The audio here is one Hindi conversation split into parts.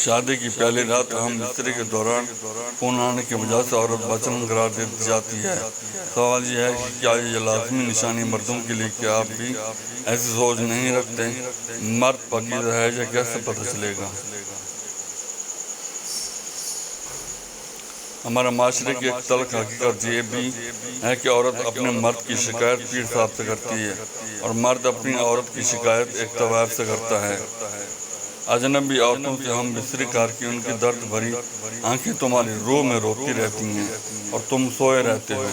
शादी की पहली रात अहम बिस्तरे के दौरान फोन आने की वजह से औरत वचन करार दे जाती है। सवाल यह है कि क्या ये लाजमी निशानी मर्दों के लिए, क्या आप भी ऐसी सोच नहीं रखते? मर्द पाकीज़ा है या कैसे पता चलेगा? हमारे माशरे की एक तल्ख हकीकत ये भी है कि औरत अपने मर्द की शिकायत पीर साहब से करती है और मर्द अपनी औरत की शिकायत एक तवायफ से करता है। अजनबी औरतों से हम बिस्तरी कार की उनकी दर्द भरी आंखें तुम्हारी रूह में रोती रहती हैं और तुम सोए रहते हो।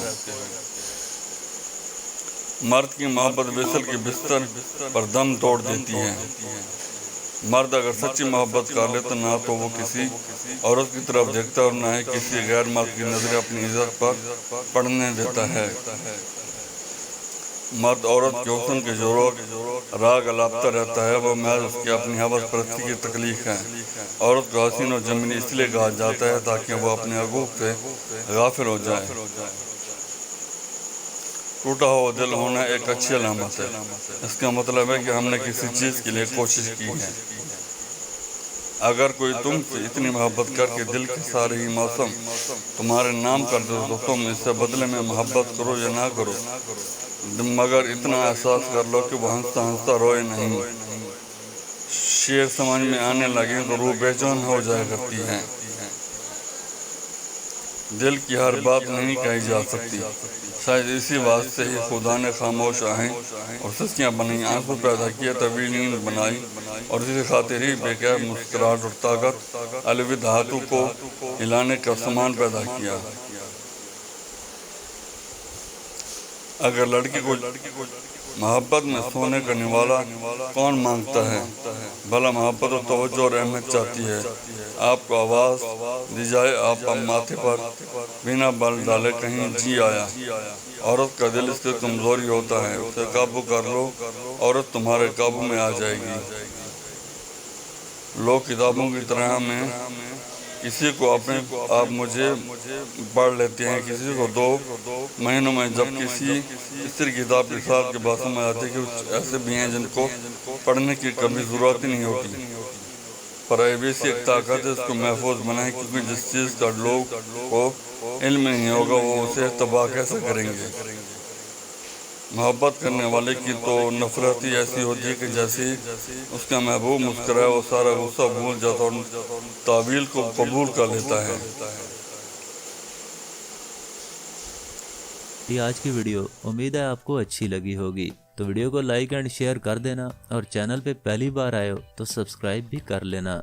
मर्द की मोहब्बत बिस्तर के बिस्तर पर दम तोड़ देती है। मर्द अगर सच्ची मोहब्बत कर ले तो ना तो वो किसी औरत की तरफ देखता और ना ही किसी गैर मर्द की नजर अपनी इज्जत पर पड़ने देता है। मर्द औरत के हुस्न के जोरों राग अलापता रहता है, वो महज उसकी अपनी हवस परस्ती की तकलीफ है। औरत को हसीन और जमीनी इसलिए कहा जाता है ताकि वो अपने हकूक से गाफिल हो जाए। टूटा हुआ दिल होना एक अच्छी अलामत है। इसका मतलब है कि हमने किसी चीज़ के लिए कोशिश की है। अगर कोई तुमसे इतनी मोहब्बत करके दिल के सारे ही मौसम तुम्हारे नाम कर दो तो तुम इससे बदले में मोहब्बत करो या ना करो, मगर इतना एहसास कर लो कि वो हंसता हंसता रोए नहीं। शेर समझ में आने लगे तो रूह बेचैन हो जाया करती है। दिल की हर बात नहीं कही जा सकती, शायद इसी वास्ते ही खुदा ने खामोश आहें और सस्तियाँ बनाई, आंसू पैदा किए, तवील नींद बनाई और इसी खातिर ही बेकार मुस्कुराहट और ताकत अलविद हाथों को हिलाने का सामान पैदा किया। अगर लड़की को मोहब्बत में सोने का निवाला कौन मांगता है? भला मोहब्बत और तवज्जो और अहमियत चाहती है। आपको आवाज़ दी जाए, आप माथे पर बिना बल डाले कहीं जी आया। औरत का दिल इसकी कमजोरी होता है, उसे काबू कर लो, औरत तुम्हारे काबू में आ जाएगी। लोग किताबों की तरह में किसी को अपने आप मुझे पढ़ लेते हैं, किसी को 2 महीनों में, जब किसी तीसरी किताब के साथ के बाद समझ आती है कि कुछ ऐसे भी हैं जिनको पढ़ने की कभी ज़रूरत ही नहीं होती। प्राइवेसी एक ताकत है, उसको महफूज बनाएं, क्योंकि जिस चीज़ का लोग को इल्म नहीं होगा वो उसे तबाह कैसे करेंगे। मोहब्बत करने वाले की तो नफरत ही ऐसी होती है कि जैसे उसका महबूब मुस्कुराए वो सारा गुस्सा भूल जाता और तावील को कबूल कर लेता है। ये आज की वीडियो उम्मीद है आपको अच्छी लगी होगी, तो वीडियो को लाइक एंड शेयर कर देना और चैनल पे पहली बार आए हो तो सब्सक्राइब भी कर लेना।